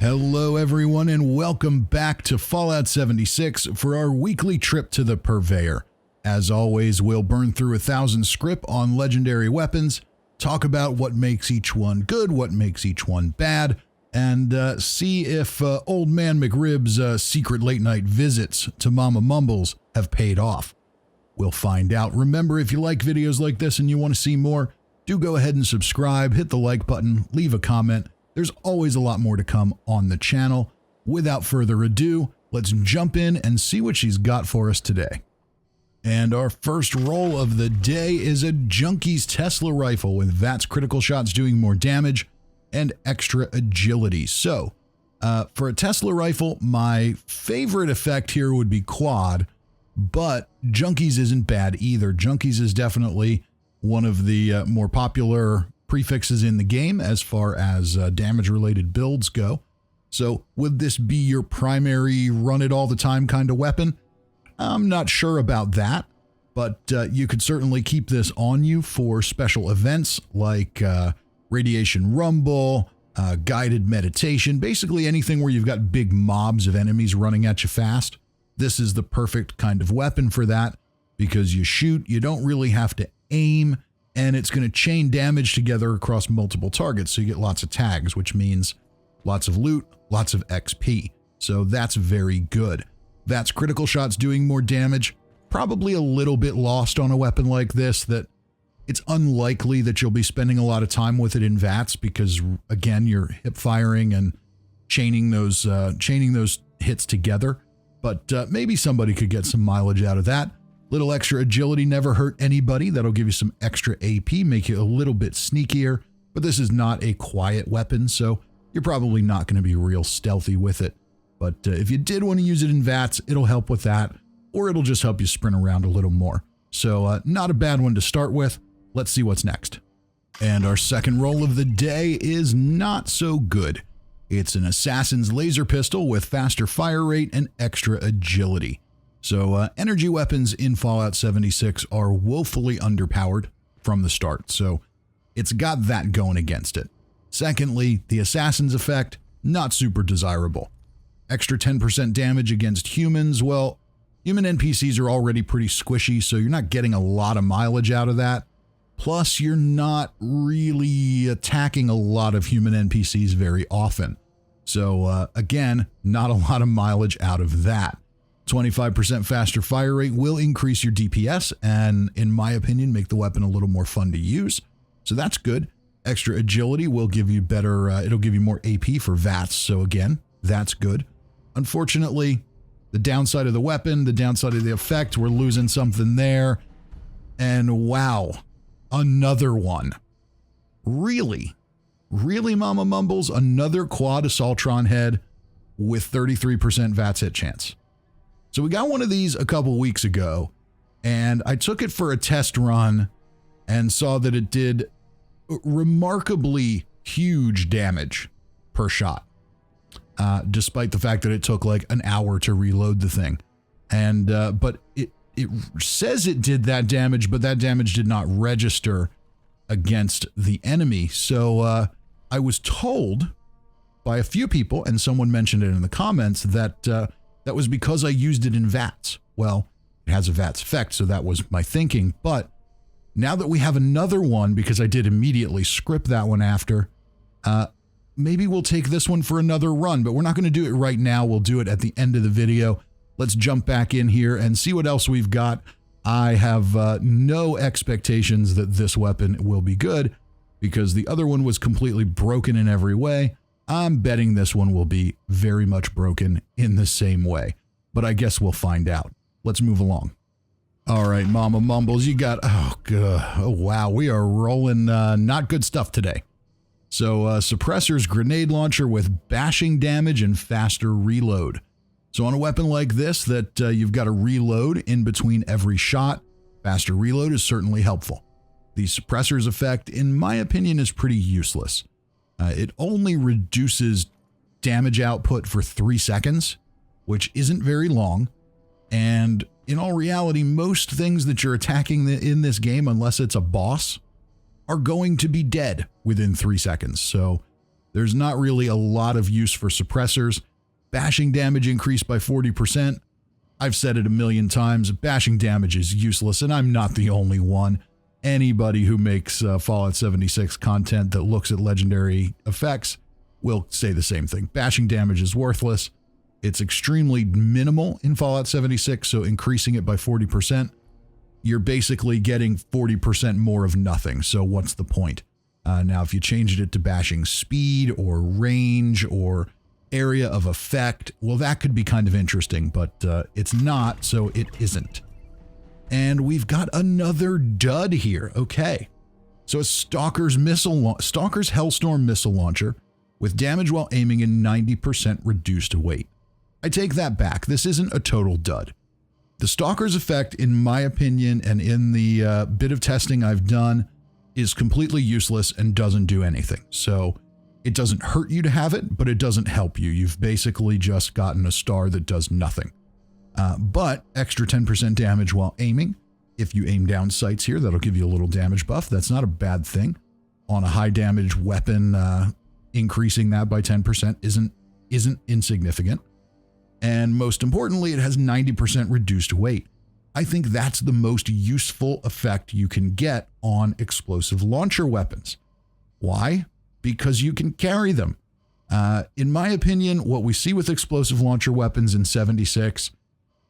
Hello everyone and welcome back to Fallout 76 for our weekly trip to the Purveyor. As always, we'll burn through 1,000 scrip on legendary weapons, talk about what makes each one good, what makes each one bad, and see if Old Man McRib's secret late night visits to Mama Mumbles have paid off. We'll find out. Remember, if you like videos like this and you want to see more, do go ahead and subscribe, hit the like button, leave a comment. There's always a lot more to come on the channel. Without further ado, let's jump in and see what she's got for us today. And our first roll of the day is a Junkie's Tesla rifle with VATS critical shots doing more damage and extra agility. So, for a Tesla rifle, my favorite effect here would be quad, but Junkie's isn't bad either. Junkie's is definitely one of the more popular prefixes in the game as far as damage-related builds go. So would this be your primary run-it-all-the-time kind of weapon? I'm not sure about that, but you could certainly keep this on you for special events like Radiation Rumble, Guided Meditation, basically anything where you've got big mobs of enemies running at you fast. This is the perfect kind of weapon for that because you shoot, you don't really have to aim, and it's going to chain damage together across multiple targets, so you get lots of tags, which means lots of loot, lots of XP. So that's very good. That's critical shots doing more damage. Probably a little bit lost on a weapon like this, that it's unlikely that you'll be spending a lot of time with it in VATS because, again, you're hip firing and chaining those hits together. But maybe somebody could get some mileage out of that. Little extra agility never hurt anybody. That'll give you some extra AP, make you a little bit sneakier, but this is not a quiet weapon, so you're probably not going to be real stealthy with it. But if you did want to use it in VATS, it'll help with that, or it'll just help you sprint around a little more. So not a bad one to start with. Let's see what's next. And our second roll of the day is not so good. It's an Assassin's Laser Pistol with faster fire rate and extra agility. So energy weapons in Fallout 76 are woefully underpowered from the start, so it's got that going against it. Secondly, the Assassin's effect, not super desirable. Extra 10% damage against humans, well, human NPCs are already pretty squishy, so you're not getting a lot of mileage out of that. Plus, you're not really attacking a lot of human NPCs very often. So again, not a lot of mileage out of that. 25% faster fire rate will increase your DPS and, in my opinion, make the weapon a little more fun to use. So that's good. Extra agility will give you better, it'll give you more AP for VATS. So again, that's good. Unfortunately, the downside of the weapon, the downside of the effect, we're losing something there. And wow, another one. Really? Really, Mama Mumbles? Another quad Assaultron head with 33% VATS hit chance. So we got one of these a couple weeks ago, and I took it for a test run and saw that it did remarkably huge damage per shot, despite the fact that it took like an hour to reload the thing. And but it says it did that damage, but that damage did not register against the enemy. So I was told by a few people, and someone mentioned it in the comments, that that was because I used it in VATS. Well, it has a VATS effect, so that was my thinking. But now that we have another one, because I did immediately script that one after, maybe we'll take this one for another run, but we're not going to do it right now. We'll do it at the end of the video. Let's jump back in here and see what else we've got. I have no expectations that this weapon will be good because the other one was completely broken in every way. I'm betting this one will be very much broken in the same way, but I guess we'll find out. Let's move along. All right, Mama Mumbles, you got, oh wow, we are rolling not good stuff today. So Suppressor's grenade launcher with bashing damage and faster reload. So on a weapon like this that you've got to reload in between every shot, faster reload is certainly helpful. The Suppressor's effect, in my opinion, is pretty useless. It only reduces damage output for 3 seconds, which isn't very long. And in all reality, most things that you're attacking in this game, unless it's a boss, are going to be dead within 3 seconds. So There's not really a lot of use for suppressors. Bashing damage increased by 40%. I've said it a million times, bashing damage is useless, and I'm not the only one. Anybody who makes Fallout 76 content that looks at legendary effects will say the same thing. Bashing damage is worthless. It's extremely minimal in Fallout 76, so increasing it by 40%, you're basically getting 40% more of nothing, so what's the point? Now, if you changed it to bashing speed or range or area of effect, well, that could be kind of interesting, but it's not, so it isn't. And we've got another dud here. Okay. So a Stalker's Hellstorm missile launcher with damage while aiming and 90% reduced weight. I take that back. This isn't a total dud. The Stalker's effect, in my opinion, and in the bit of testing I've done, is completely useless and doesn't do anything. So it doesn't hurt you to have it, but it doesn't help you. You've basically just gotten a star that does nothing. But extra 10% damage while aiming. If you aim down sights here, that'll give you a little damage buff. That's not a bad thing. On a high damage weapon, increasing that by 10% isn't insignificant. And most importantly, it has 90% reduced weight. I think that's the most useful effect you can get on explosive launcher weapons. Why? Because you can carry them. In my opinion, what we see with explosive launcher weapons in 76,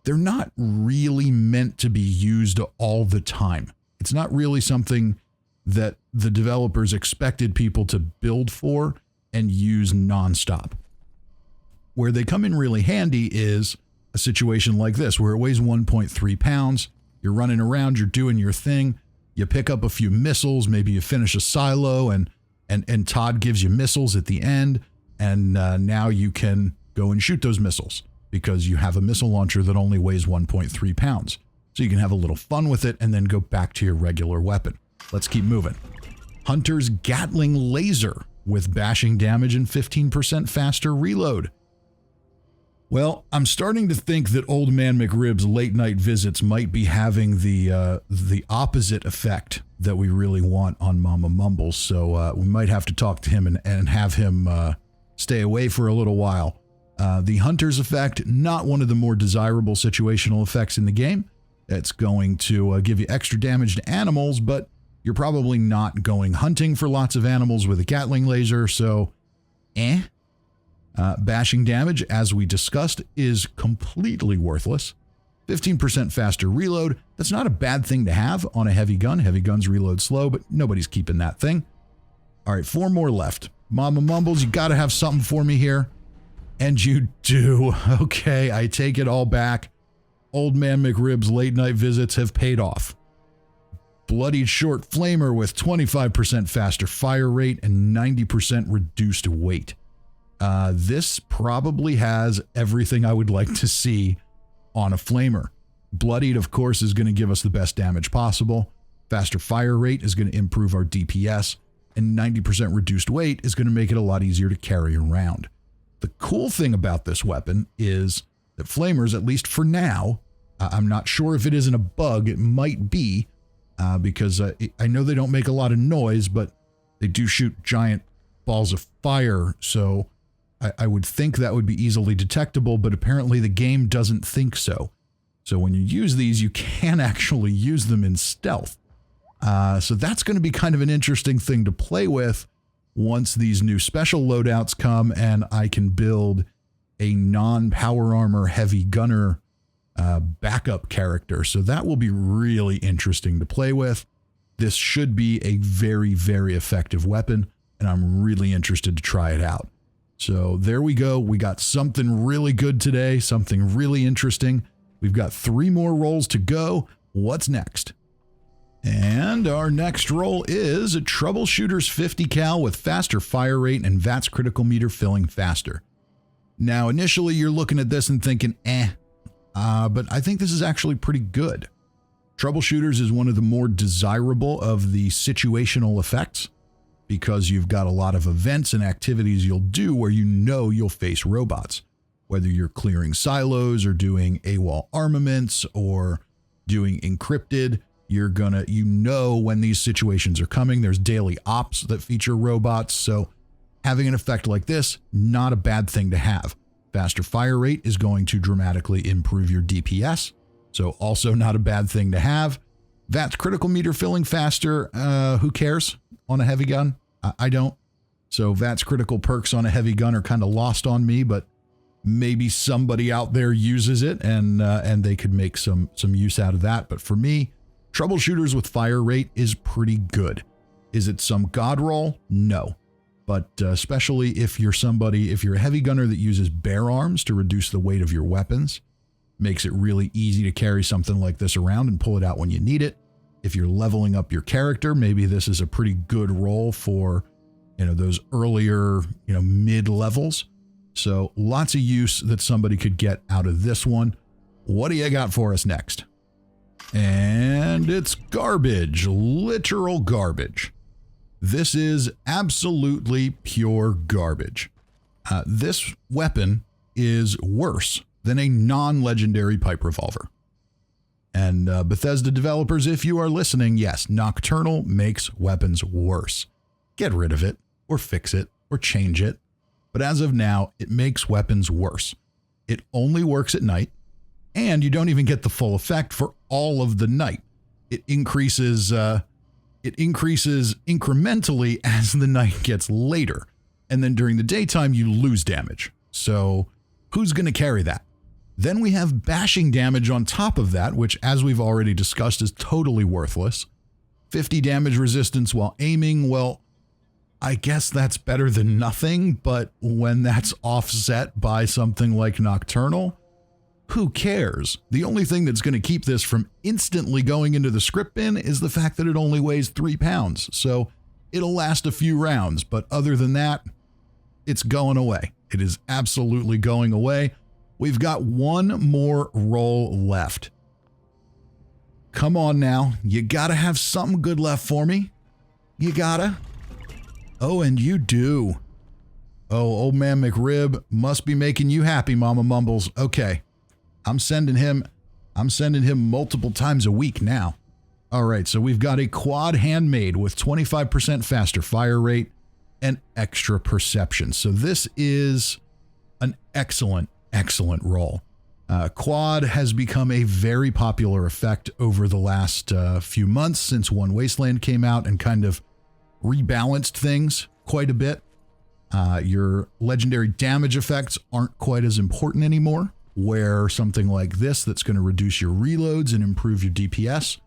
they're not really meant to be used all the time. It's not really something that the developers expected people to build for and use nonstop. Where they come in really handy is a situation like this, where it weighs 1.3 pounds. You're running around, you're doing your thing. You pick up a few missiles, maybe you finish a silo, and Todd gives you missiles at the end, and now you can go and shoot those missiles because you have a missile launcher that only weighs 1.3 pounds. So you can have a little fun with it and then go back to your regular weapon. Let's keep moving. Hunter's Gatling laser with bashing damage and 15% faster reload. Well, I'm starting to think that Old Man McRib's late night visits might be having the opposite effect that we really want on Mama Mumbles. So we might have to talk to him and have him stay away for a little while. The Hunter's effect, not one of the more desirable situational effects in the game. It's going to give you extra damage to animals, but you're probably not going hunting for lots of animals with a Gatling laser, so bashing damage, as we discussed, is completely worthless. 15% faster reload. That's not a bad thing to have on a heavy gun. Heavy guns reload slow, but nobody's keeping that thing. All right, 4 more left. Mama Mumbles, you got to have something for me here. And you do. Okay, I take it all back. Old Man McRib's late night visits have paid off. Bloodied Flamer with 25% faster fire rate and 90% reduced weight. This probably has everything I would like to see on a flamer. Bloodied, of course, is going to give us the best damage possible. Faster fire rate is going to improve our DPS, and 90% reduced weight is going to make it a lot easier to carry around. The cool thing about this weapon is that flamers, at least for now, I'm not sure if it isn't a bug, it might be, because I know they don't make a lot of noise, but they do shoot giant balls of fire, so I would think that would be easily detectable, but apparently the game doesn't think so. So when you use these, you can actually use them in stealth. So that's going to be kind of an interesting thing to play with once these new special loadouts come and I can build a non-power armor heavy gunner backup character. So that will be really interesting to play with. This should be a very, very effective weapon, and I'm really interested to try it out. So there we go. We got something really good today, something really interesting. We've got 3 more rolls to go. What's next? And our next roll is a Troubleshooter's 50 cal with faster fire rate and VATS critical meter filling faster. Now, initially you're looking at this and thinking, but I think this is actually pretty good. Troubleshooters is one of the more desirable of the situational effects, because you've got a lot of events and activities you'll do where you know you'll face robots. Whether you're clearing silos or doing AWOL armaments or doing encrypted, you know when these situations are coming. There's daily ops that feature robots, so Having an effect like this, not a bad thing to have. Faster fire rate is going to dramatically improve your DPS, so also not a bad thing to have. VATS critical meter filling faster, who cares on a heavy gun? I don't. So VATS critical perks on a heavy gun are kind of lost on me, but maybe somebody out there uses it and they could make some use out of that. But for me, Troubleshooters with fire rate is pretty good. Is it some god roll? No. But especially if you're a heavy gunner that uses bare arms to reduce the weight of your weapons, makes it really easy to carry something like this around and pull it out when you need it. If you're leveling up your character, maybe this is a pretty good role for, those earlier, mid levels. So lots of use that somebody could get out of this one. What do you got for us next? And it's garbage, literal garbage. This is absolutely pure garbage. This weapon is worse than a non-legendary pipe revolver. And Bethesda developers, if you are listening, yes, Nocturnal makes weapons worse. Get rid of it, or fix it, or change it. But as of now, it makes weapons worse. It only works at night, and you don't even get the full effect for all of the night. It increases incrementally as the night gets later, and then during the daytime you lose damage. So who's going to carry that? Then we have bashing damage on top of that, which, as we've already discussed, is totally worthless. 50 damage resistance while aiming, well, I guess that's better than nothing, but when that's offset by something like Nocturnal, who cares? The only thing that's going to keep this from instantly going into the script bin is the fact that it only weighs 3 pounds, so it'll last a few rounds, but other than that, it's going away. It is absolutely going away. We've got one more roll left. Come on now, you gotta have something good left for me. You gotta. Oh, and you do. Oh, old man McRib must be making you happy, Mama Mumbles. Okay. I'm sending him multiple times a week now. All right, so we've got a quad Handmade with 25% faster fire rate and extra perception. So this is an excellent roll. Quad has become a very popular effect over the last few months since One Wasteland came out and kind of rebalanced things quite a bit. Your legendary damage effects aren't quite as important anymore, where something like this that's going to reduce your reloads and improve your DPS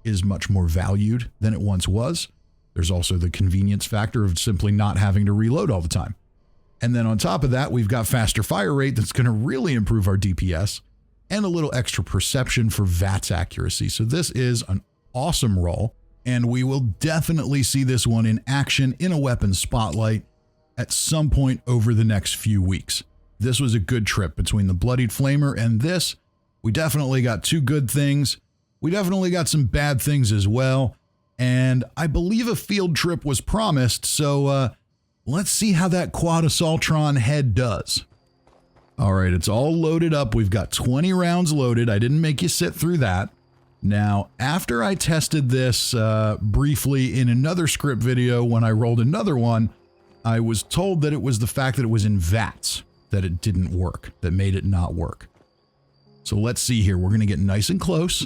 is much more valued than it once was. There's also the convenience factor of simply not having to reload all the time. And then on top of that, we've got faster fire rate that's going to really improve our DPS and a little extra perception for VATS accuracy. So this is an awesome roll, and we will definitely see this one in action in a weapons spotlight at some point over the next few weeks. This was a good trip between the Bloodied Flamer and this. We definitely got two good things. We definitely got some bad things as well. And I believe a field trip was promised, so let's see how that quad Assaultron head does. All right, it's all loaded up. We've got 20 rounds loaded. I didn't make you sit through that. Now, after I tested this briefly in another script video when I rolled another one, I was told that it was the fact that it was in VATS that it didn't work, that made it not work. So let's see here. We're going to get nice and close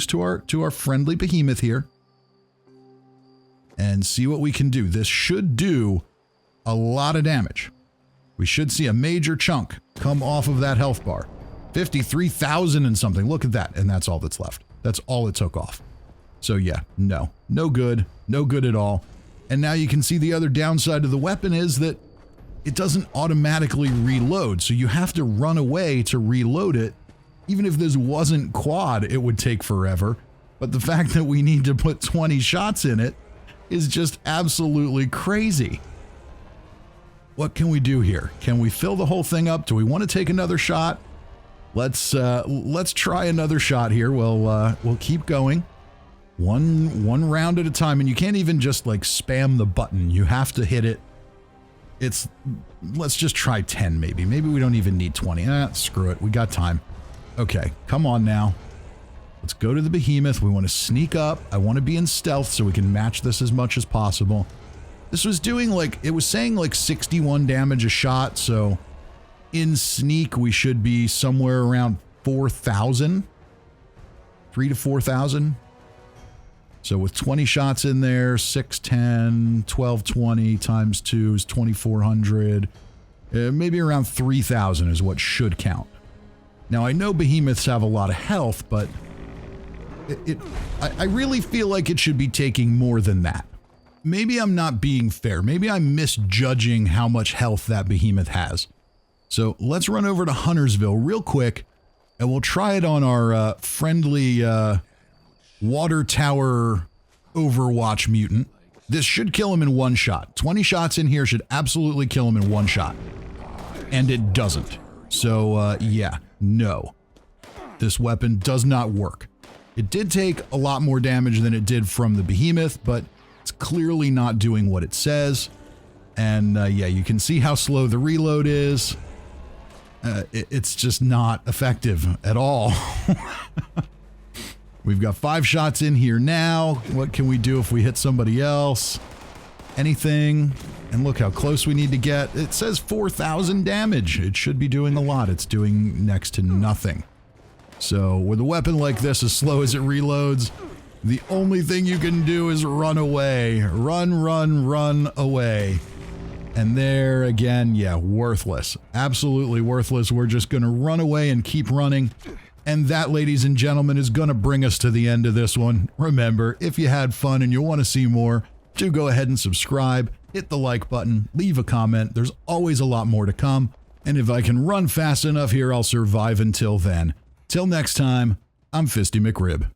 to our friendly behemoth here, and see what we can do. This should do a lot of damage. We should see a major chunk come off of that health bar. 53,000 and something. Look at that. And that's all that's left. That's all it took off. So yeah, no good at all. And now you can see the other downside of the weapon is that it doesn't automatically reload. So you have to run away to reload it. Even if this wasn't quad, it would take forever. But the fact that we need to put 20 shots in it is just absolutely crazy. What can we do here? Can we fill the whole thing up? Do we want to take another shot? Let's try another shot here. We'll keep going. One round at a time, and you can't even just like spam the button. You have to hit it. Let's just try 10 maybe. Maybe we don't even need 20. Screw it. We got time. Okay, come on now. Let's go to the behemoth. We want to sneak up. I want to be in stealth so we can match this as much as possible. This was doing like, it was saying like 61 damage a shot, so in sneak we should be somewhere around 4,000. 3 to 4,000. So with 20 shots in there, 610, 1220 times 2 is 2,400. Maybe around 3,000 is what should count. Now I know behemoths have a lot of health, but I really feel like it should be taking more than that. Maybe I'm not being fair. Maybe I'm misjudging how much health that behemoth has. So let's run over to Huntersville real quick, and we'll try it on our friendly water tower Overwatch mutant. This should kill him in one shot. 20 shots in here should absolutely kill him in one shot. And it doesn't. So, yeah, no. This weapon does not work. It did take a lot more damage than it did from the behemoth, but it's clearly not doing what it says. And, yeah, you can see how slow the reload is. It's just not effective at all. We've got 5 shots in here now. What can we do if we hit somebody else? Anything? And look how close we need to get. It says 4,000 damage. It should be doing a lot. It's doing next to nothing. So with a weapon like this, as slow as it reloads, the only thing you can do is run away. Run away. And there again, yeah, worthless. Absolutely worthless. We're just going to run away and keep running. And that, ladies and gentlemen, is going to bring us to the end of this one. Remember, if you had fun and you want to see more, do go ahead and subscribe, hit the like button, leave a comment. There's always a lot more to come. And if I can run fast enough here, I'll survive until then. Till next time, I'm Fisty McRib.